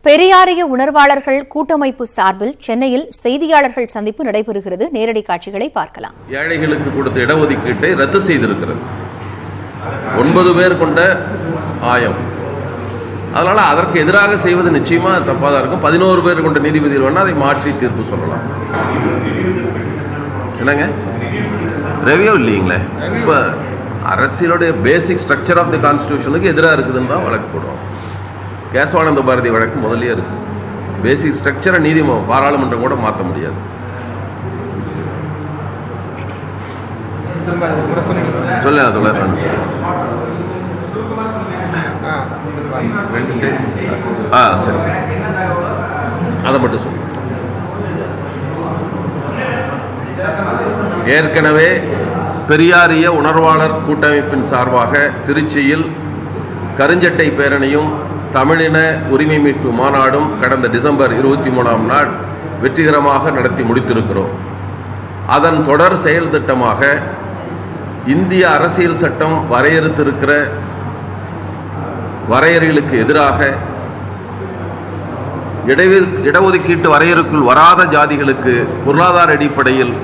பெரியாரிய உணர்வாளர்கள் கூட்டமைப்பு சார்பில் சென்னையில் செய்தியாளர்கள் சந்திப்பு நடைபெறுகிறது. நேரடி காட்சிகளை பார்க்கலாம். ஏழைகளுக்கு கொடுத்த இடஒதுக்கீட்டை ரத்து செய்திருக்கிறது. 9 பேர் கொண்ட ஆயம். அதனால அதற்கு எதிராக செய்வது நிச்சயமா தப்பாக இருக்கும். 11 பேர் கொண்ட நீதிபதிகள் வேணா அதை மாற்றி தீர்ப்பு சொல்லலாம். என்னங்க ரெவியூ இல்லைங்களே. இப்போ அரசியலுடைய பேசிக் ஸ்ட்ரக்சர் ஆஃப் தி கான்ஸ்டியூஷனுக்கு எதிராக இருக்குதுன்னு தான் வழக்கு போடுவோம். கேசவானந்த பாரதி வழக்கு முதலே இருக்கு. பேசிக் ஸ்ட்ரக்சரை பாராளுமன்றம் கூட மாற்ற முடியாது. சொல்ல சரி அதை மட்டும் சொல்ல. ஏற்கனவே பெரியாரிய உணர்வாளர் கூட்டமைப்பின் சார்பாக திருச்சியில் கருஞ்சட்டை பேரணியும் தமிழின உரிமை மீட்பு மாநாடும் கடந்த டிசம்பர் 23ஆம் நாள் வெற்றிகரமாக நடத்தி முடித்திருக்கிறோம். அதன் தொடர் செயல் திட்டமாக இந்திய அரசியல் சட்டம் வரையறுத்திருக்கிற வரையறைகளுக்கு எதிராக இடஒதுக்கீட்டு வரையறைக்குள் வராத ஜாதிகளுக்கு பொருளாதார அடிப்படையில்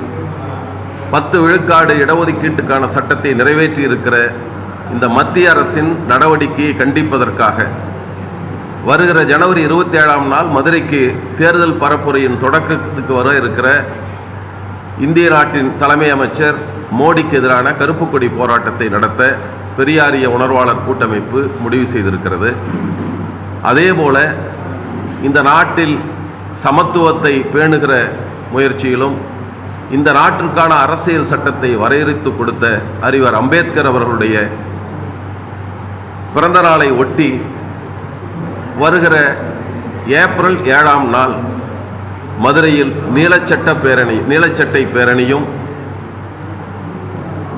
10 விழுக்காடு இடஒதுக்கீட்டுக்கான சட்டத்தை நிறைவேற்றி இருக்கிற இந்த மத்திய அரசின் நடவடிக்கையை கண்டிப்பதற்காக வருகிற ஜனவரி 27ஆம் நாள் மதுரைக்கு தேர்தல் பரப்புரையின் தொடக்கத்துக்கு வர இருக்கிற இந்திய நாட்டின் தலைமை அமைச்சர் மோடிக்கு எதிரான கருப்பு கொடி போராட்டத்தை நடத்த பெரியாரிய உணர்வாளர் கூட்டமைப்பு முடிவு செய்திருக்கிறது. அதேபோல இந்த நாட்டில் சமத்துவத்தை பேணுகிற முயற்சியிலும் இந்த நாட்டிற்கான அரசியல் சட்டத்தை வரையறுத்து கொடுத்த அறிவர் அம்பேத்கர் அவர்களுடைய பிறந்த நாளை ஒட்டி வருகிற ஏப்ரல் 7ஆம் நாள் மதுரையில் நீலச்சட்டை பேரணியும்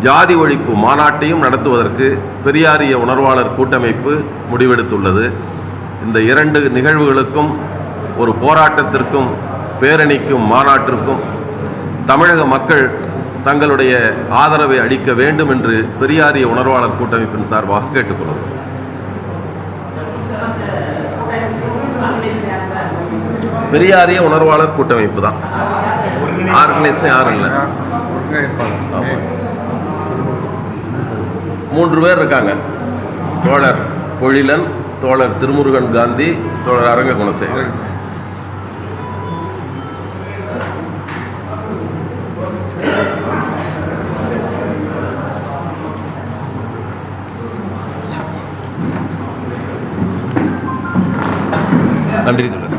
ஜாதி ஒழிப்பு மாநாட்டையும் நடத்துவதற்கு பெரியாரிய உணர்வாளர் கூட்டமைப்பு முடிவெடுத்துள்ளது. இந்த 2 நிகழ்வுகளுக்கும், ஒரு போராட்டத்திற்கும் பேரணிக்கும் மாநாட்டிற்கும் தமிழக மக்கள் தங்களுடைய ஆதரவை அளிக்க வேண்டும் என்று பெரியாரிய உணர்வாளர் கூட்டமைப்பின் சார்பாக கேட்டுக்கொள்கிறோம். பெரியாரிய உணர்வாளர் கூட்டமைப்பு தான், ஆர்கனைசேஷன் யாரும் இல்லை. 3 பேர் இருக்காங்க. தோழர் பொழிலன், தோழர் திருமுருகன் காந்தி, தோழர் அரங்க குணசேகரன். நன்றி தோழர்.